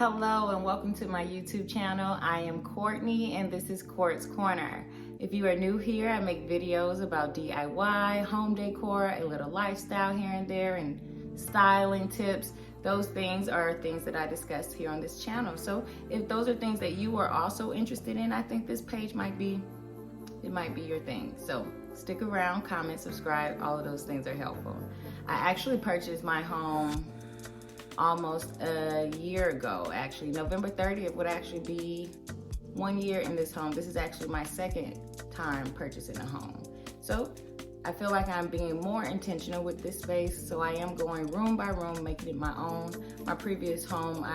Hello and welcome to my YouTube channel. I am Courtney and this is Court's Corner. If you are new here, I make videos about DIY, home decor, a little lifestyle here and there, and styling tips. Those things are things that I discuss here on this channel. So if those are things that you are also interested in, I think this page might be your thing. So stick around, comment, subscribe, all of those things are helpful. I actually purchased my home almost a year ago. Actually, November 30th would actually be 1 year in this home. This is actually my second time purchasing a home. So I feel like I'm being more intentional with this space. So I am going room by room, making it my own. My previous home,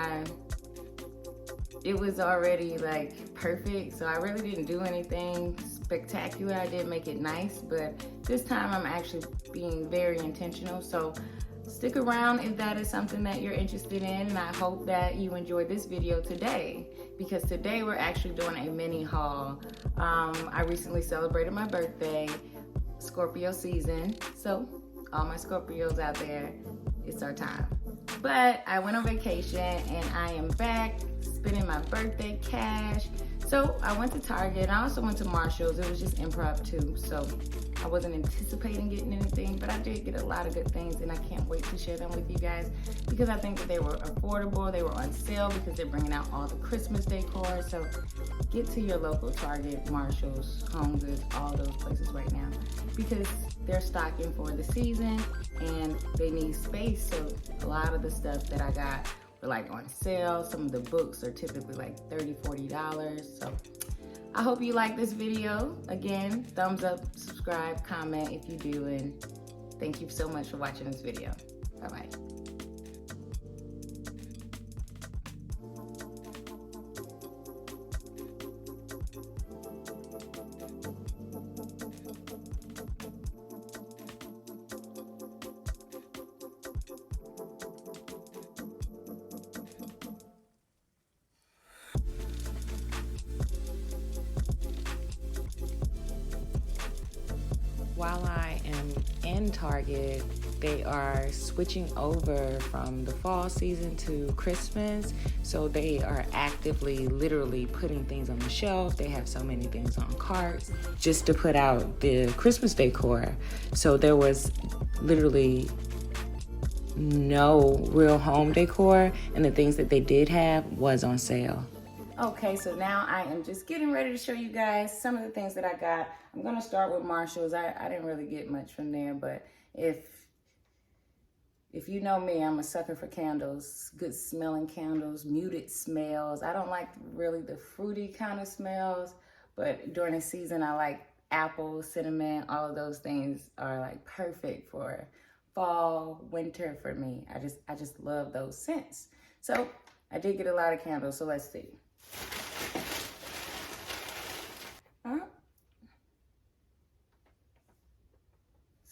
it was already like perfect. So I really didn't do anything spectacular. I did make it nice, but this time I'm actually being very intentional. So stick around if that is something that you're interested in, and I hope that you enjoyed this video today, because today we're actually doing a mini haul. I recently celebrated my birthday, Scorpio season, so all my Scorpios out there, it's our time. But I went on vacation and I am back spending my birthday cash. So I went to Target. I also went to Marshall's. It was just impromptu, so I wasn't anticipating getting anything, but I did get a lot of good things, and I can't wait to share them with you guys because I think that they were affordable. They were on sale because they're bringing out all the Christmas decor. So get to your local Target, Marshall's, Home Goods, all those places right now because they're stocking for the season and they need space. So a lot of the stuff that I got were like on sale. Some of the books are typically like $30, $40. So I hope you like this video. Again, thumbs up, subscribe, comment if you do, and thank you so much for watching this video. Bye-bye. While I am in Target, they are switching over from the fall season to Christmas. So they are actively, literally putting things on the shelf. They have so many things on carts just to put out the Christmas decor. So there was literally no real home decor, and the things that they did have was on sale. Okay, so now I am just getting ready to show you guys some of the things that I got. I'm gonna start with Marshall's. I didn't really get much from there, but if you know me, I'm a sucker for candles, good smelling candles, muted smells. I don't like really the fruity kind of smells, but during the season, I like apple, cinnamon, all of those things are like perfect for fall, winter for me. I just love those scents. So I did get a lot of candles, so let's see.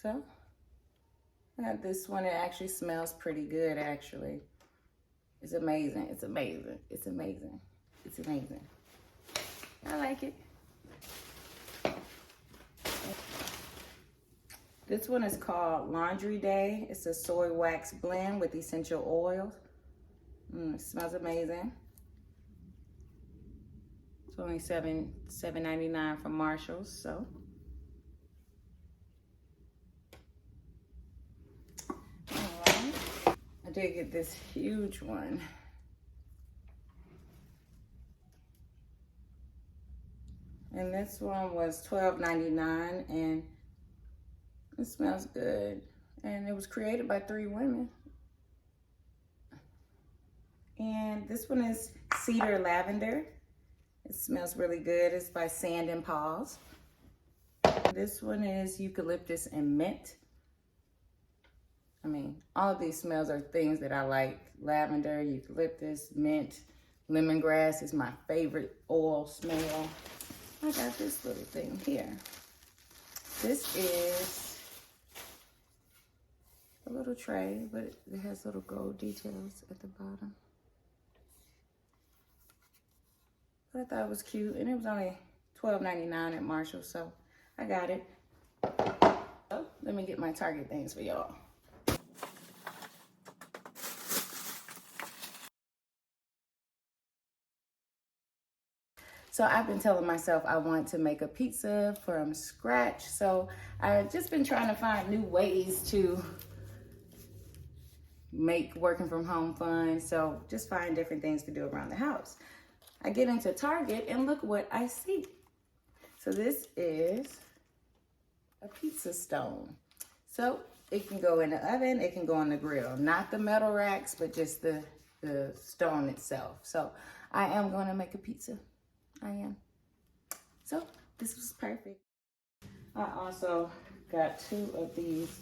So I got this one. It actually smells pretty good, actually. It's amazing. It's amazing. It's amazing. It's amazing. I like it. This one is called Laundry Day. It's a soy wax blend with essential oils. It smells amazing. It's only $7.99 from Marshall's, so. Alright. I did get this huge one. And this one was $12.99, and it smells good. And it was created by 3 women. And this one is Cedar Lavender. It smells really good. It's by Sand and Paws. This one is Eucalyptus and Mint. I mean, all of these smells are things that I like. Lavender, eucalyptus, mint, lemongrass is my favorite oil smell. I got this little thing here. This is a little tray, but it has little gold details at the bottom. But I thought it was cute, and it was only $12.99 at Marshall, so I got it. So let me get my Target things for y'all. So I've been telling myself I want to make a pizza from scratch. So I've just been trying to find new ways to make working from home fun. So just find different things to do around the house. I get into Target and look what I see. So this is a pizza stone. So it can go in the oven, it can go on the grill. Not the metal racks, but just the stone itself. So I am going to make a pizza. I am. So this was perfect. I also got 2 of these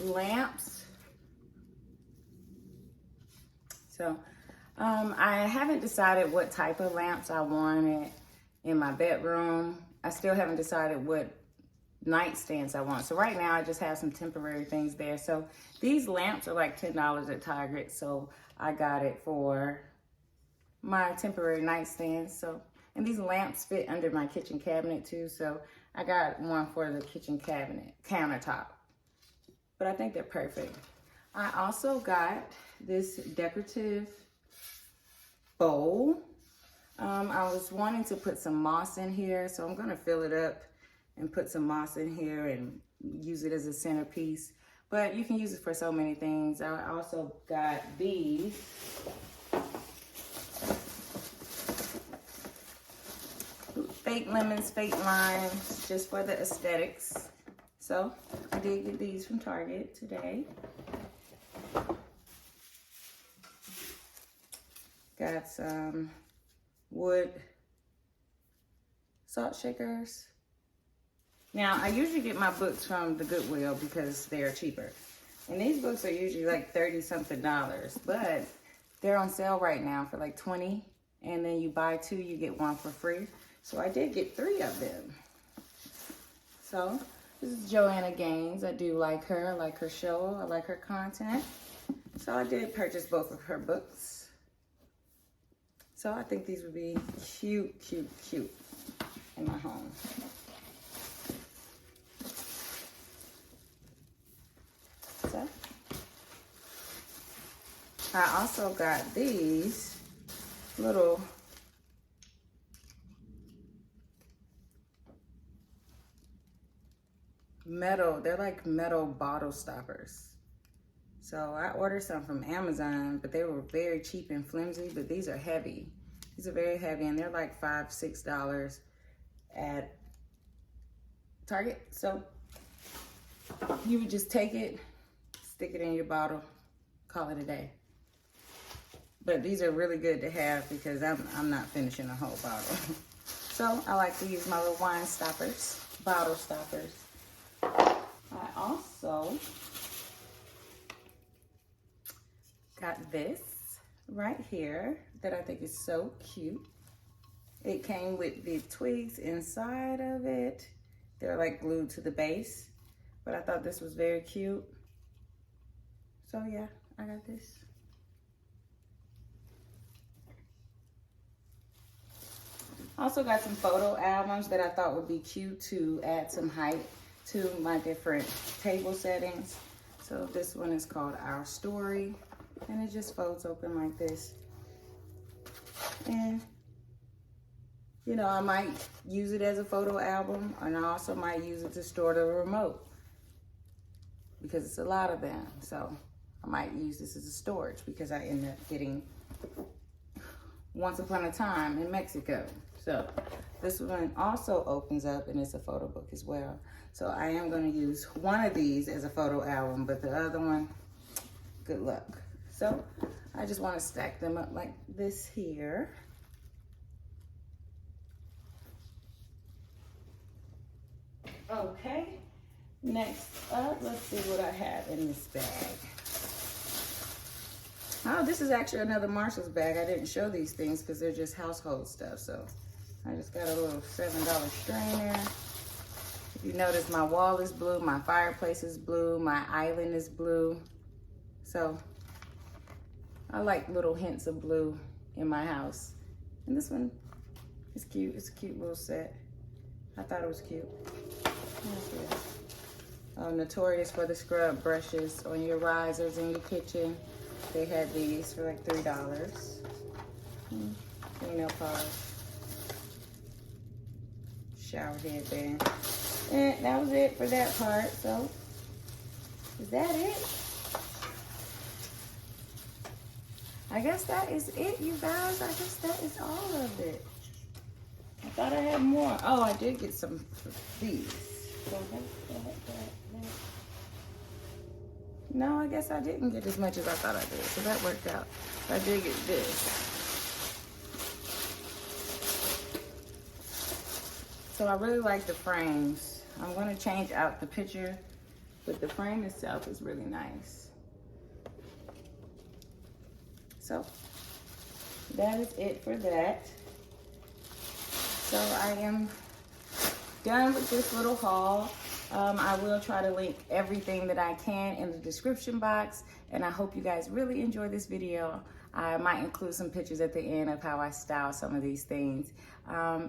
lamps. So I haven't decided what type of lamps I wanted in my bedroom. I still haven't decided what nightstands I want. So right now I just have some temporary things there. So these lamps are like $10 at Target. So I got it for my temporary nightstand. So, and these lamps fit under my kitchen cabinet too. So I got one for the kitchen cabinet countertop, but I think they're perfect. I also got this decorative bowl. I was wanting to put some moss in here, so I'm gonna fill it up and put some moss in here and use it as a centerpiece. But you can use it for so many things. I also got these. Fake lemons, fake limes, just for the aesthetics. So I did get these from Target today. Got some wood salt shakers. Now, I usually get my books from the Goodwill because they're cheaper. And these books are usually like $30-something, but they're on sale right now for like $20. And then you buy 2, you get 1 for free. So I did get 3 of them. So this is Joanna Gaines. I do like her. I like her show. I like her content. So I did purchase both of her books. So I think these would be cute, cute, cute in my home. So I also got these little metal, they're like metal bottle stoppers. So I ordered some from Amazon, but they were very cheap and flimsy, but these are heavy. These are very heavy and they're like $5, $6 at Target. So you would just take it, stick it in your bottle, call it a day. But these are really good to have because I'm not finishing a whole bottle. So I like to use my little wine stoppers, bottle stoppers. I also got this right here that I think is so cute. It came with the twigs inside of it. They're like glued to the base, but I thought this was very cute. So yeah, I got this. Also got some photo albums that I thought would be cute to add some height to my different table settings. So this one is called Our Story, and it just folds open like this. And you know, I might use it as a photo album, and I also might use it to store the remote because it's a lot of them. So I might use this as a storage because I end up getting Once Upon a Time in Mexico. So this one also opens up and it's a photo book as well. So I am going to use one of these as a photo album, but the other one, good luck. So I just want to stack them up like this here. Okay, next up, let's see what I have in this bag. Oh, this is actually another Marshall's bag. I didn't show these things because they're just household stuff. So I just got a little $7 strainer. If you notice, my wall is blue, my fireplace is blue, my island is blue. So I like little hints of blue in my house. And this one is cute. It's a cute little set. I thought it was cute. Notorious for the scrub brushes on your risers in your kitchen. They had these for like $3. Nail polish. shower headband. And that was it for that part. So, is that it? I guess that is it, you guys. I guess that is all of it. I thought I had more. Oh, I did get some of these. So no, I guess I didn't get as much as I thought I did. So that worked out. I did get this. So I really like the frames. I'm going to change out the picture, but the frame itself is really nice. So that is it for that. So I am done with this little haul. I will try to link everything that I can in the description box, and I hope you guys really enjoy this video. I might include some pictures at the end of how I style some of these things.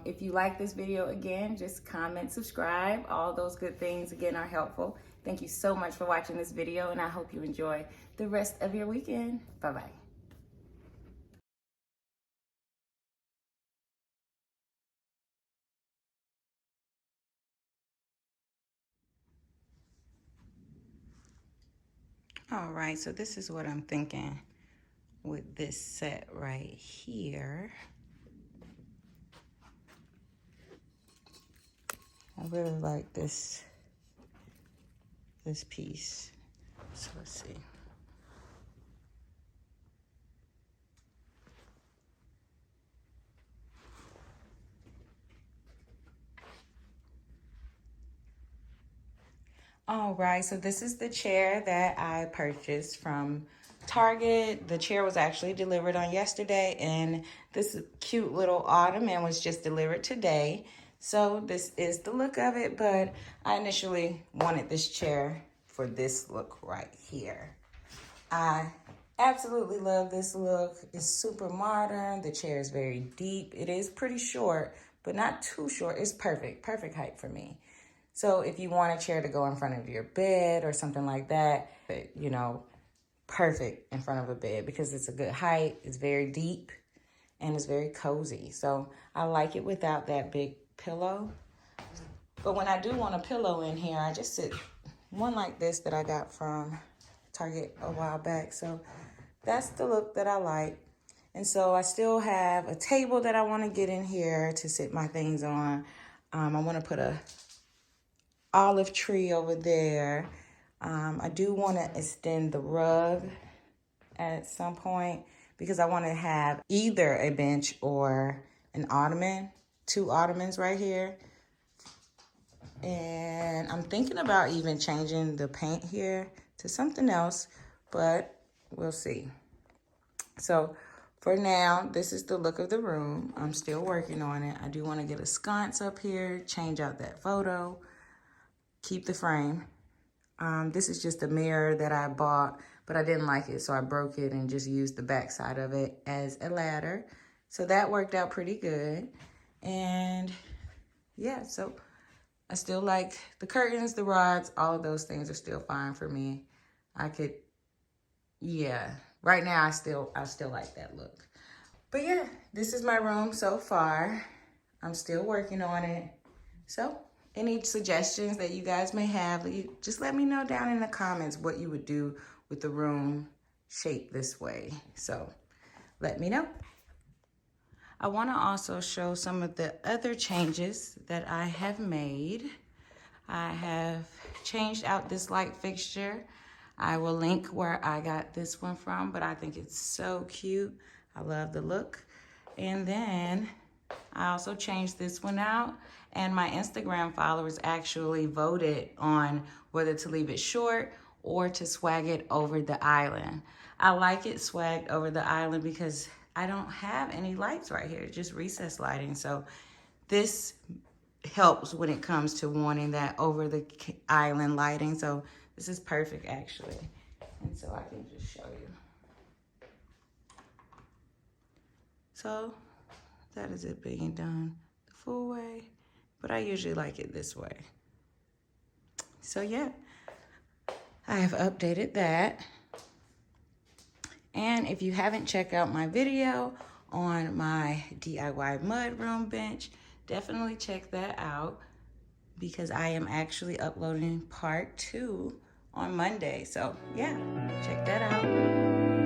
If you like this video, again, just comment, subscribe. All those good things, again, are helpful. Thank you so much for watching this video, and I hope you enjoy the rest of your weekend. Bye-bye. All right, so this is what I'm thinking with this set right here. I really like this piece. So let's see. All right, so this is the chair that I purchased from Target. The chair was actually delivered on yesterday, and this cute little ottoman was just delivered today. So this is the look of it, but I initially wanted this chair for this look right here. I absolutely love this look. It's super modern. The chair is very deep. It is pretty short, but not too short. It's perfect height for me. So if you want a chair to go in front of your bed or something like that, you know, perfect in front of a bed because it's a good height, it's very deep, and it's very cozy. So I like it without that big pillow. But when I do want a pillow in here, I just sit one like this that I got from Target a while back. So that's the look that I like. And so I still have a table that I want to get in here to sit my things on. I want to put a olive tree over there. I do want to extend the rug at some point because I want to have either a bench or an ottoman, 2 ottomans right here. And I'm thinking about even changing the paint here to something else, but we'll see. So for now, this is the look of the room. I'm still working on it. I do want to get a sconce up here, change out that photo, keep the frame. This is just a mirror that I bought, but I didn't like it, so I broke it and just used the back side of it as a ladder. So that worked out pretty good. And yeah, so I still like the curtains, the rods, all of those things are still fine for me. I could, yeah, right now I still like that look. But yeah, this is my room so far. I'm still working on it. So any suggestions that you guys may have, just let me know down in the comments what you would do with the room shaped this way. So let me know. I want to also show some of the other changes that I have made. I have changed out this light fixture. I will link where I got this one from, but I think it's so cute. I love the look. And then I also changed this one out, and my Instagram followers actually voted on whether to leave it short or to swag it over the island. I like it swagged over the island because I don't have any lights right here, just recessed lighting. So this helps when it comes to wanting that over the island lighting. So this is perfect actually. And so I can just show you. So that is it being done the full way, but I usually like it this way. So yeah, I have updated that. And if you haven't checked out my video on my DIY mudroom bench, definitely check that out because I am actually uploading part 2 on Monday. So yeah, check that out.